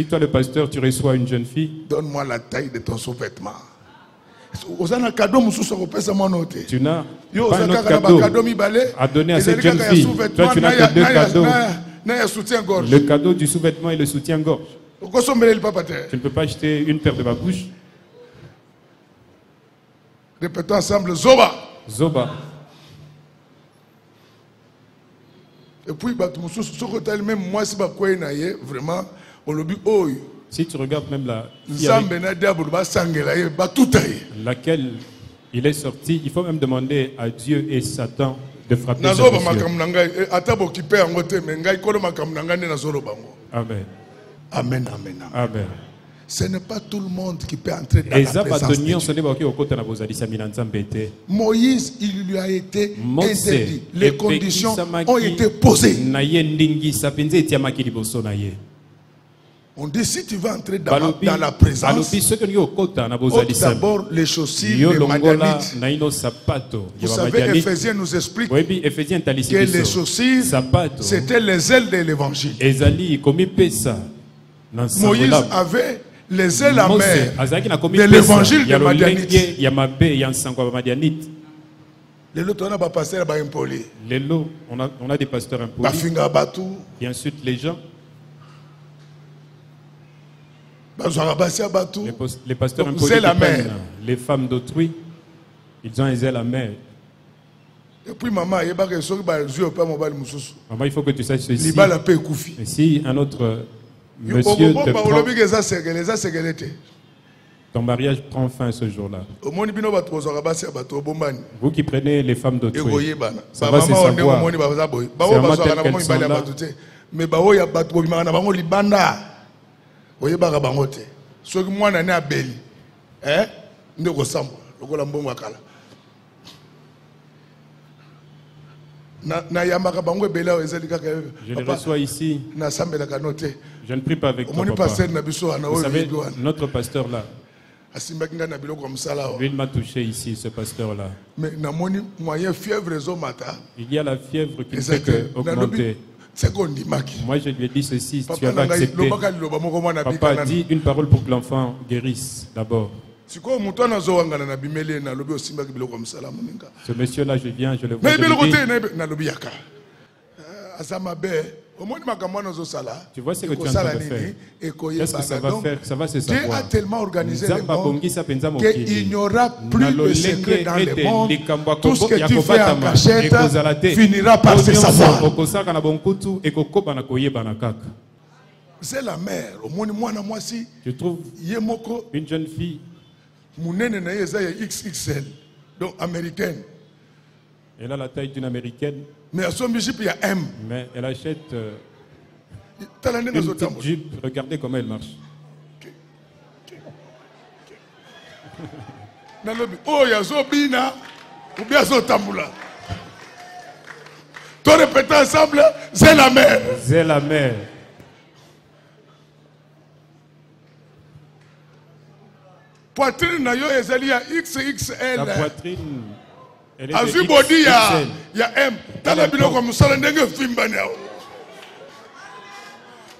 toi, le pasteur, tu reçois une jeune fille, donne-moi la taille de ton sous-vêtement. Tu n'as pas un autre cadeau à donner à cette jeune fille. Toi, tu n'as que deux cadeaux. Le cadeau du sous-vêtement et le soutien-gorge. Tu ne peux pas acheter une paire de babouches. Répétons ensemble, Zoba. Zoba. Et puis, même moi, si vraiment, si tu regardes même laquelle il est sorti, il faut même demander à Dieu et Satan de frapper ce Amen. Amen, amen, amen. Ce n'est pas tout le monde qui peut entrer dans la présence de Dieu. Moïse, il lui a été interdit. Les conditions ont été posées. On dit si tu veux entrer dans la présence, ôte d'abord les chaussures, les Madianites. Vous savez, Éphésiens nous explique que les chaussures, c'était les ailes de l'évangile. Moïse avait les ailes amères de l'évangile de Madianites. On a des pasteurs impolis. Et ensuite les gens, les pasteurs impolis qui prennent les femmes d'autrui, ils ont les ailes amères. Et puis maman, il faut que tu saches ceci. Et si un autre monsieur te prend, ton mariage prend fin ce jour-là. Vous qui prenez les femmes d'autrui, ça va se savoir. C'est vraiment tel qu'elles sont là. Mais oyebaka bango te soki mwana ne abeli nde kosambwa lokola mbongo akala na yambaka bango ebeli awo ezali kaka je le reçois ici, nasambelaka no te je ne prie pas avec toi, papa. Vous savez, notre pasteur là, lui, il m'a touché ici, ce pasteur là. Mais il y a la fièvre qui ne fait que augmenter. Moi je lui ai dit ceci, si tu avais accepté, papa a dit une parole pour que l'enfant guérisse d'abord. Ce monsieur là, je viens, je le vois, je lui dis, tu vois ce que tu es en train de faire. Qu'est-ce que ça va faire? Ça va se savoir. Dieu a tellement organisé le monde qu'il n'y aura plus de secret dans le monde. Tout ce que tu fais en cachette finira par se savoir. C'est la mère. Je trouve une jeune fille XXL, donc américaine. Elle a la taille d'une américaine. Mais à son jupe, il y a M. Mais elle achète une petite jupe. Regardez comment elle marche. Oh, il y a Zobina. Ou bien Zotambula. Tout répéter ensemble, c'est la mère. C'est la mère. Poitrine, il y a XXL. La poitrine. Il y a M. Tala biloko musala ndenge fimba nyao.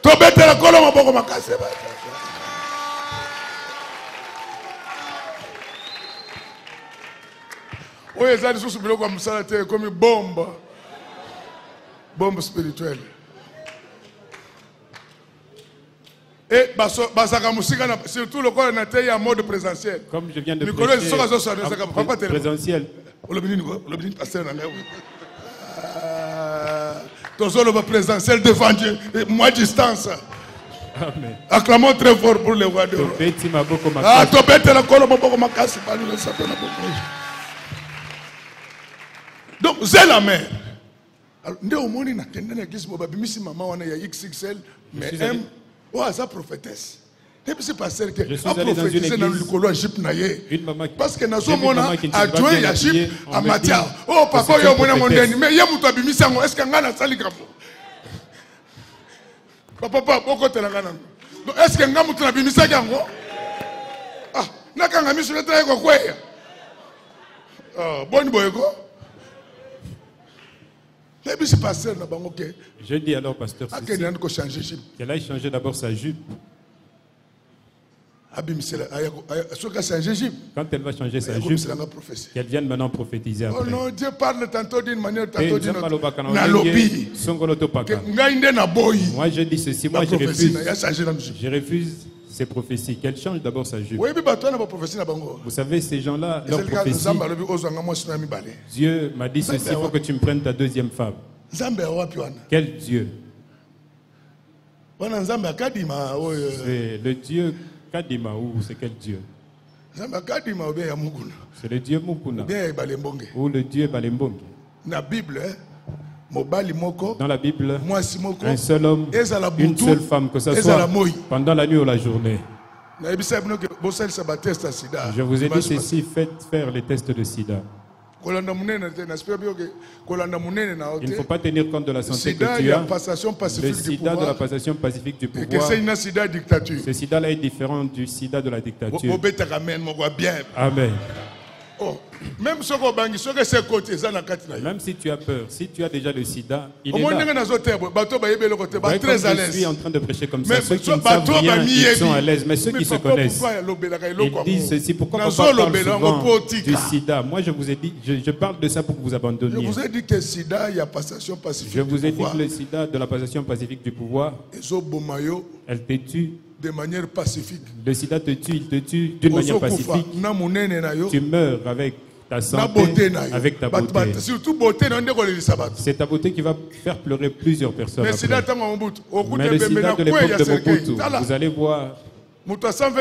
To betela kolo maboko makase ba. Oye ezali susu biloko musala te comme bombe. Bombe spirituelle. Et basaka musika surtout le corps naté en mode présentiel. Comme je viens de prêcher présentiel. Ton présentiel devant Dieu, moi distance. Amen. Acclamons très fort pour le roi de roi. Donc c'est la mère. Mais M, sa prophétesse. C'est pas sûr que a prophétisé dans le colo Égypte naïe. Parce que nous sommes adjoint Égypte à Matia. Oh papa yo mona mondeni mais yemu to bimisa ngo est-ce que ngana sali kapo. Papa boko telangana. Est-ce que ngamu to bimisa yango? Ah, nakanga misule taye ko kweya. Ah, boni boyeko. Je dis alors pasteur qu'elle a changé d'abord sa jupe. Quand elle va changer sa jupe, qu'elle vienne maintenant prophétiser après. Oh non, Dieu parle tantôt d'une manière, tantôt d'une autre. Moi je dis ceci, moi je refuse ces prophéties. Qu'elle change d'abord sa jupe. Vous savez, ces gens-là, leur prophétie, Dieu m'a dit ceci, il faut que tu me prennes ta deuxième femme. Quel Dieu? C'est le Dieu Kadima ou c'est quel Dieu? C'est le Dieu Mukuna ou le Dieu Balembongi. Dans la Bible, un seul homme, une seule femme, que ce soit pendant la nuit ou la journée. Je vous ai dit ceci, faites faire les tests de sida. Il ne faut pas tenir compte de la santé que tu as. Le sida de la passation pacifique du pouvoir. Ce sida-là est différent du sida de la dictature. Amen. Oh, même si tu as peur, si tu as déjà le sida, il est là. Je suis en train de prêcher comme ça. Ceux qui ne savent rien, ils sont à l'aise. Mais ceux qui se connaissent, ils disent ceci. Pourquoi on parle souvent du sida? Moi, je vous ai dit, je parle de ça pour que vous abandonniez. Je vous ai dit que le sida, il y a passation pacifique. Je vous ai dit que le sida de la passation pacifique du pouvoir, elle te tue. De manière pacifique. Le sida te tue, il te tue d'une manière pacifique. Tu meurs avec ta santé, avec ta beauté. C'est ta beauté qui va faire pleurer plusieurs personnes. Mais le sida de l'époque de Mobutu, vous allez voir une personne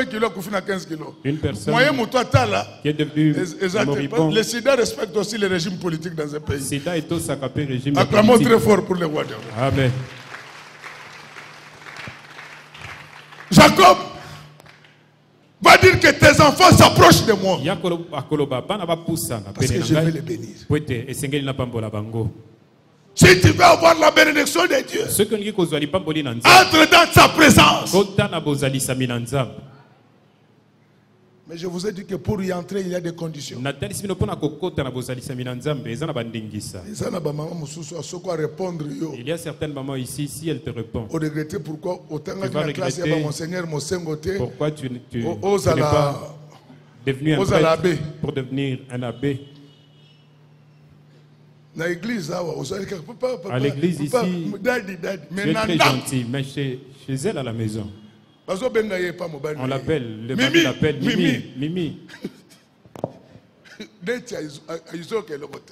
qui est devenue moribond. Le sida respecte aussi le régime politique dans un pays. Le sida est aussi un régime politique. Acclamons très fort pour le roi de roi. Amen. Jacob va dire que tes enfants s'approchent de moi. Parce que je vais les bénir. Si tu veux avoir la bénédiction de Dieu, entre dans sa présence. Mais je vous ai dit que pour y entrer, il y a des conditions. Il y a certaines mamans ici, si elles te répondent, tu vas regretter pourquoi tu n'es pas devenu un prêtre pour devenir un abbé. À l'église ici, tu es très gentil, mais chez elle à la maison, on l'appelle, le mari l'appelle Mimi.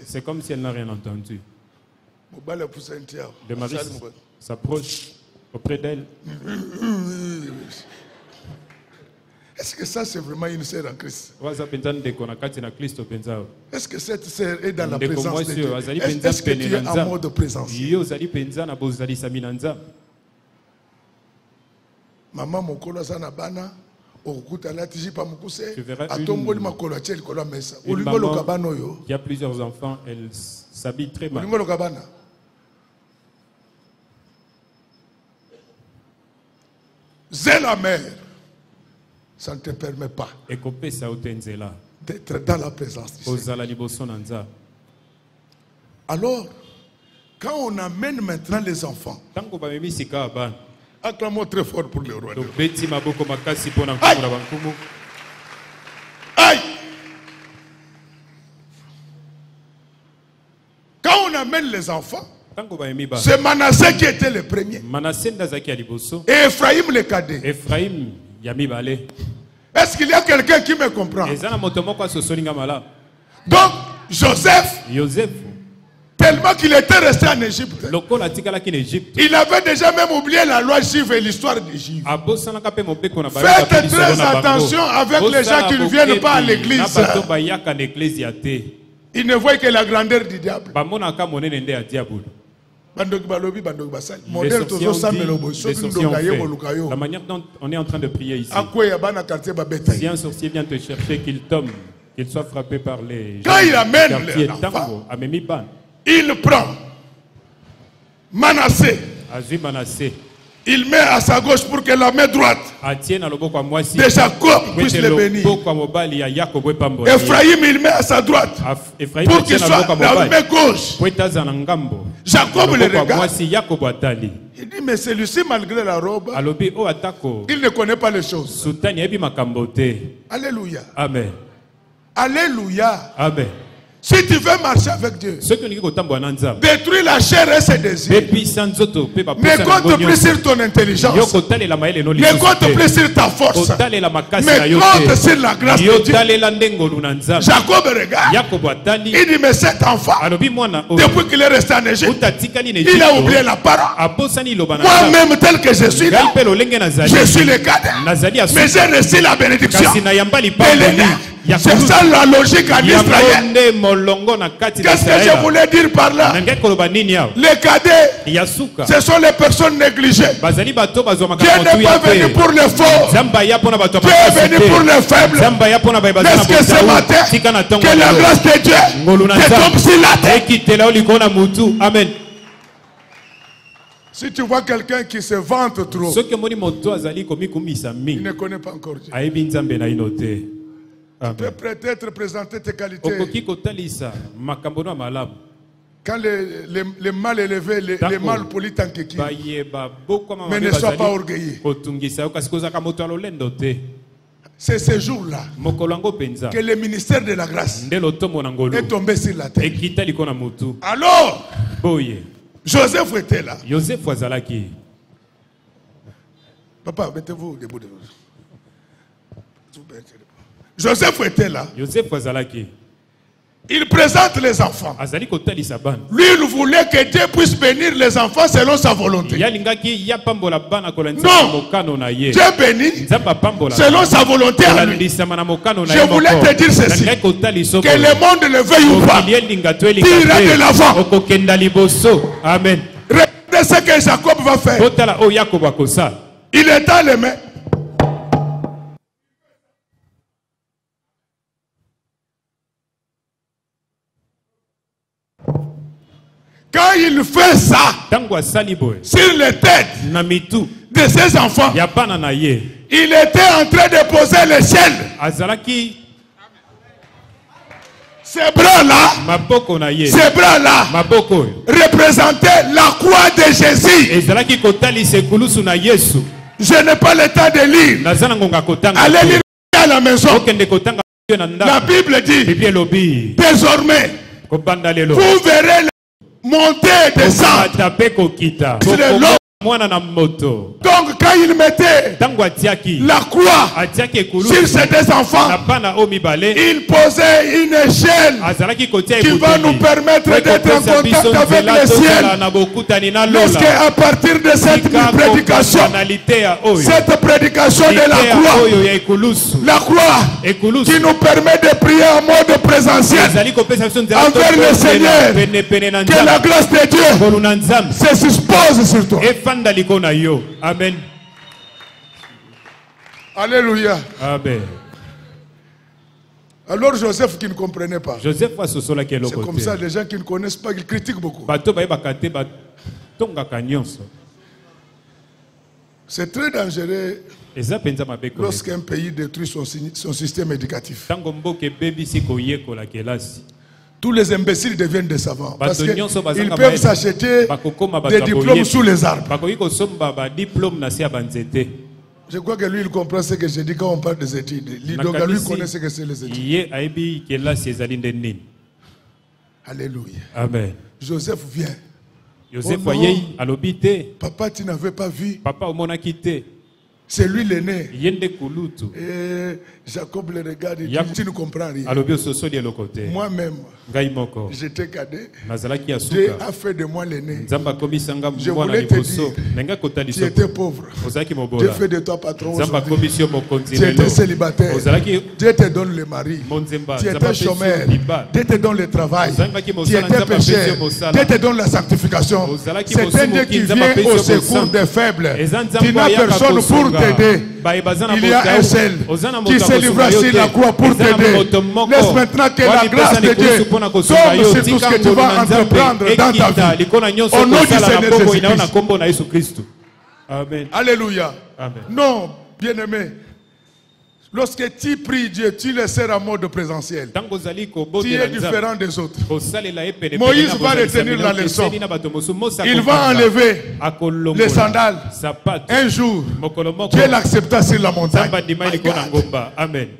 C'est comme si elle n'a rien entendu. Le mari s'approche auprès d'elle. Est-ce que ça c'est vraiment une sœur en Christ? Est-ce que cette sœur est dans la présence de Dieu? Est-ce que tu es en mode présence? Maman mokolo sana bana okukuta la tijipa mukuse atomboli makolo acheli kola mesa ulingolo kabano yo. Il y a plusieurs enfants, elle s'habille très mal. Ulingolo kabana. C'est la mère. Ça ne te permet pas d'être dans la présence du Seigneur. Alors, quand on amène maintenant les enfants, acclamons très fort pour le roi. Aïe! Aïe! Quand on amène les enfants, c'est Manassé qui était le premier. Et Ephraïm le cadet. Est-ce qu'il y a quelqu'un qui me comprend? Donc, Joseph, tellement qu'il était resté en Égypte, il avait déjà même oublié la loi juive et l'histoire des Juifs. Faites très attention avec les gens qui ne viennent pas à l'église. Ils ne voient que la grandeur du diable. La manière dont on est en train de prier ici. Si un sorcier vient te chercher, qu'il tombe, qu'il soit frappé par les gens, quand il amène l'enfant, il prend Manassé Il met à sa gauche pour que la main droite de Jacob puisse le bénir. Ephraïm, il met à sa droite pour qu'il soit la main gauche. Jacob le regarde. Il dit, mais celui-ci, malgré la robe, il ne connaît pas les choses. Alléluia. Amen. Alléluia. Amen. Si tu veux marcher avec Dieu, détruis la chair et ses désirs. Ne compte plus sur ton intelligence. Ne compte plus sur ta force. Mais compte sur la grâce de Dieu. Jacob regarde. Il dit, mais cet enfant, depuis qu'il est resté en Égypte, il a oublié la parole. Moi-même, tel que je suis là, je suis le cadet. Mais j'ai reçu la bénédiction. C'est ça la logique en Israël. Qu'est-ce que je voulais dire par là? Les cadets, ce sont les personnes négligées. Dieu n'est pas venu pour les forts. Dieu est venu pour les faibles. Est-ce que ce matin, que la grâce de Dieu te tombe sur la tête? Amen. Si tu vois quelqu'un qui se vante trop, il ne connaît pas encore Dieu. Tu peux peut-être présenter tes qualités. Quand les mal élevés, les mal polis t'enquéquillent. Mais ne sois pas orgueilleux. C'est ce jour-là que le ministère de la grâce est tombé sur la terre. Alors, Joseph était là. Papa, mettez-vous debout. Joseph était là. Il présente les enfants. Lui, il voulait que Dieu puisse bénir les enfants selon sa volonté. Non, Dieu bénit selon sa volonté à lui. Je voulais te dire ceci, que le monde le veuille ou pas, tu iras de l'avant. Amen. Regardez ce que Jacob va faire. Il est dans les mains. Quand il fait ça sur les têtes de ses enfants, il était en train de poser l'échelle. Ces bras-là représentaient la croix de Jésus. Je n'ai pas le temps de lire. Allez lire à la maison. La Bible dit, désormais, vous verrez monter et descendre. C'est l'homme. Donc quand il mettait la croix sur ses deux enfants, il posait une échelle qui va nous permettre d'être en contact avec le ciel. Lorsqu'à partir de cette prédication de la croix qui nous permet de prier en mode présentiel envers le Seigneur, que la grâce de Dieu se suppose sur toi. Amen. Alléluia. Amen. Alors Joseph qui ne comprenait pas. C'est comme ça, les gens qui ne connaissent pas, ils critiquent beaucoup. C'est très dangereux lorsqu'un pays détruit son système éducatif. Tous les imbéciles deviennent des savants. Parce qu'ils peuvent s'acheter des diplômes sous les arbres. Je crois que lui, il comprend ce que je dis quand on parle des études. Donc, lui, il connaît ce que c'est les études. Alléluia. Amen. Joseph vient. Papa, tu n'avais pas vu. C'est lui l'aîné. Et Jacob le regarde et dit, tu ne comprends rien. Moi-même, j'étais cadet. Dieu a fait de moi l'aîné. Je voulais te dire, tu étais pauvre. Dieu fait de toi patron aujourd'hui. Tu étais célibataire. Dieu te donne le mari. Tu étais chômeur. Dieu te donne le travail. Tu étais pécheur. Dieu te donne la sanctification. C'est un Dieu qui vient au secours des faibles. Tu n'as personne pour t'aider. Il y a un seul qui se livra sur la croix pour t'aider. Laisse maintenant que la grâce de Dieu tombe sur tout ce que tu vas entreprendre dans ta vie. Au nom du Seigneur Jésus-Christ. Amen. Alléluia. Amen. Non, bien-aimé. Lorsque tu pries Dieu, tu le sers en mode présentiel. Tu es différent des autres. Moïse va retenir la leçon. Il va enlever les sandales. Un jour, Dieu l'accepta sur la montagne.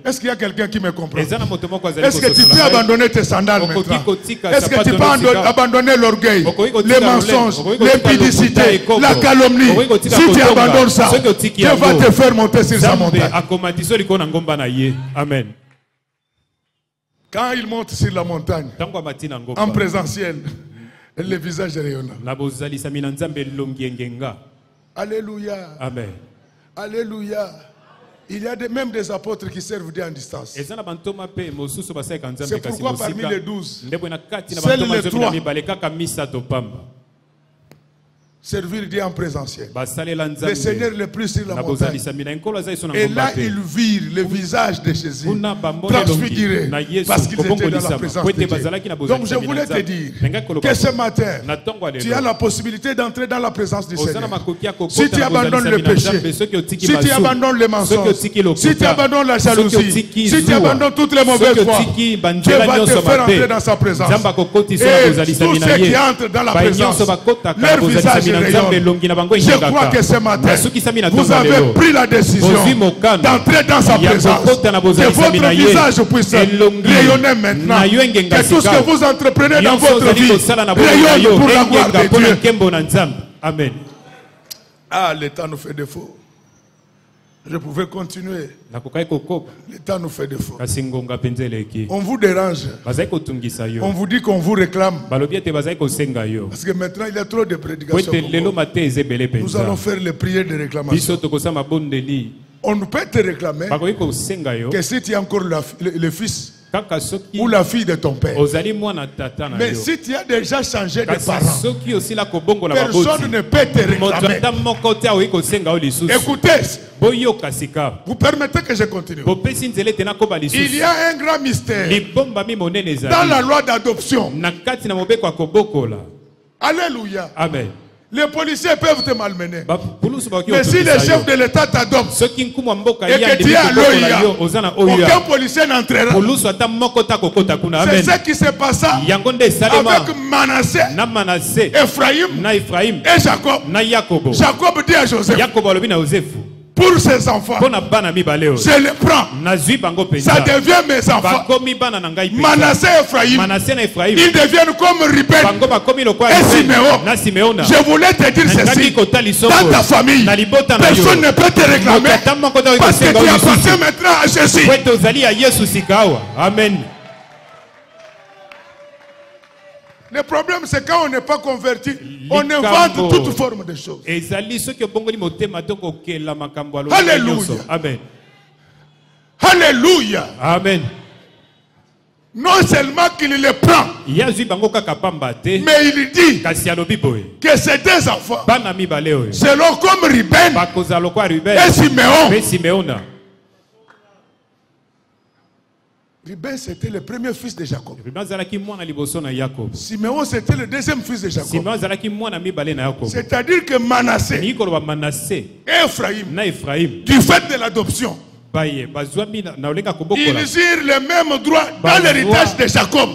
Est-ce qu'il y a quelqu'un qui me comprend? Est-ce que tu peux abandonner tes sandales maintenant? Est-ce que tu peux abandonner l'orgueil, les mensonges, l'impudicité, la calomnie? Si tu abandonnes ça, Dieu va te faire monter sur sa montagne. Amen. Quand il monte sur la montagne, en présentiel, le visage est rayonnant. Alléluia. Amen. Alléluia. Il y a même des apôtres qui servent Dieu en distance. C'est pourquoi parmi les 12, seuls les 3 servir Dieu en présentiel. Le Seigneur le plus sur la montagne. Et là, ils virent le visage de Jésus transfiguré parce qu'ils étaient dans la présence de Dieu. Donc je voulais te dire que ce matin, tu as la possibilité d'entrer dans la présence du Seigneur. Si tu abandonnes le péché, si tu abandonnes les mensonges, si tu abandonnes la jalousie, si tu abandonnes toutes les mauvaises voies, Dieu va te faire entrer dans sa présence. Et tous ceux qui entrent dans la présence, leur visage je crois que ce matin, vous avez pris la décision d'entrer dans sa présence. Que votre visage puisse rayonner maintenant. Que tout ce que vous entreprenez dans votre vie rayonne pour la gloire de Dieu. Amen. Ah, le temps nous fait défaut. Je pouvais continuer. Le temps nous fait défaut. On vous dérange. On vous dit qu'on vous réclame. Parce que maintenant il y a trop de prédications. Nous allons faire les prières de réclamation. On peut te réclamer que si tu es encore le fils ou la fille de ton père. Mais si tu as déjà changé de parents, personne ne peut te réclamer. Écoutez, vous permettez que je continue. Il y a un grand mystère dans la loi d'adoption. Alléluia. Amen. Les policiers peuvent te malmener. Mais si le chef de l'État t'adopte et que tu es à l'OIA, aucun policier n'entrera. C'est ce qui s'est passé avec Manassé, Ephraïm et Jacob. Jacob dit à Joseph, pour ses enfants, je les prends. Ça devient mes enfants. Manassé et Ephraïm, ils deviennent comme Ruben et Siméon. Je voulais te dire ceci. Dans ta famille, personne ne peut te réclamer parce que tu appartiens maintenant à Jésus. Amen. Le problème, c'est quand on n'est pas converti, on invente toute forme de choses. Alléluia. Amen. Alléluia. Amen. Non seulement qu'il le prend, mais il dit que ces deux enfants, selon comme Ruben et Siméon. Ruben, c'était le premier fils de Jacob. Siméon, c'était le deuxième fils de Jacob. C'est-à-dire que Manassé et Ephraïm, du fait de l'adoption, ils eurent le même droit dans l'héritage de Jacob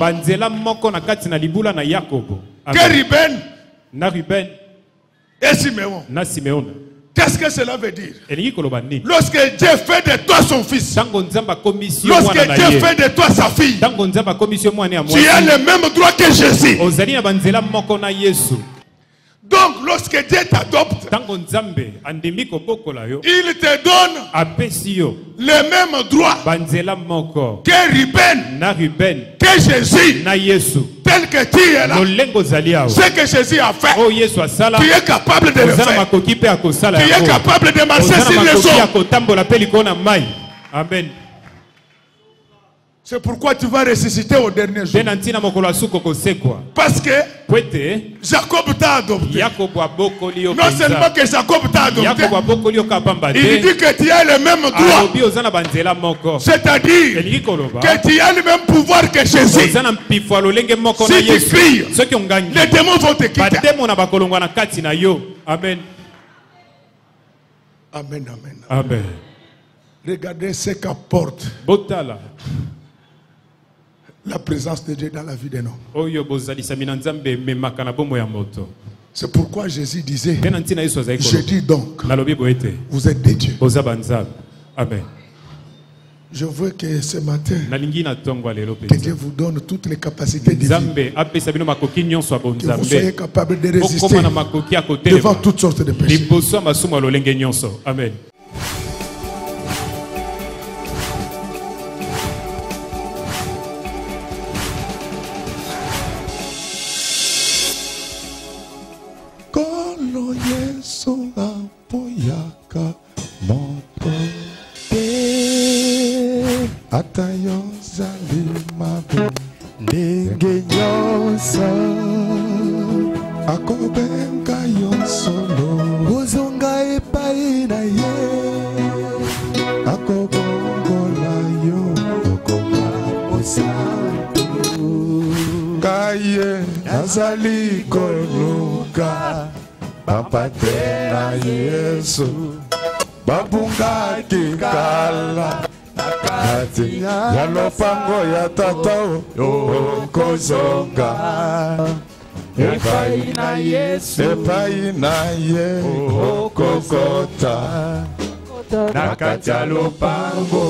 que Ruben et Siméon. Qu'est-ce que cela veut dire? Lorsque Dieu fait de toi son fils, lorsque Dieu fait de toi sa fille, tu as le même droit que Jésus. Donc lorsque Dieu t'adopte, il te donne le même droit que Ruben, que Jésus, tel que tu es là. Ce que Jésus a fait, tu es capable de le faire. Tu es capable de marcher sur les eaux. Amen. C'est pourquoi tu vas ressusciter au dernier jour. Parce que Jacob t'a adopté. Non seulement que Jacob t'a adopté, il dit que tu as le même droit. C'est-à-dire que tu as le même pouvoir que Jésus. Si tu cries, les démons vont te quitter. Amen. Amen, amen. Amen. Regardez ce qu'apporte la présence de Dieu dans la vie de nous. C'est pourquoi Jésus disait, je dis donc, vous êtes des dieux. Amen. Je veux que ce matin, que Dieu vous donne toutes les capacités divines, que vous soyez capable de résister devant toutes sortes de péchés. Amen. Kolo Yesu apoyaka moto te atayo zalimabu ndenge nyonso akobenga yo solo ozonga epai na ye akobongola yo okoma mosantu kaye nazali koluka Papate na Yesu babungaki kala nakati ya lopango ya tata okozonga epai na Yesu epai na ye okokota nakati ya lopango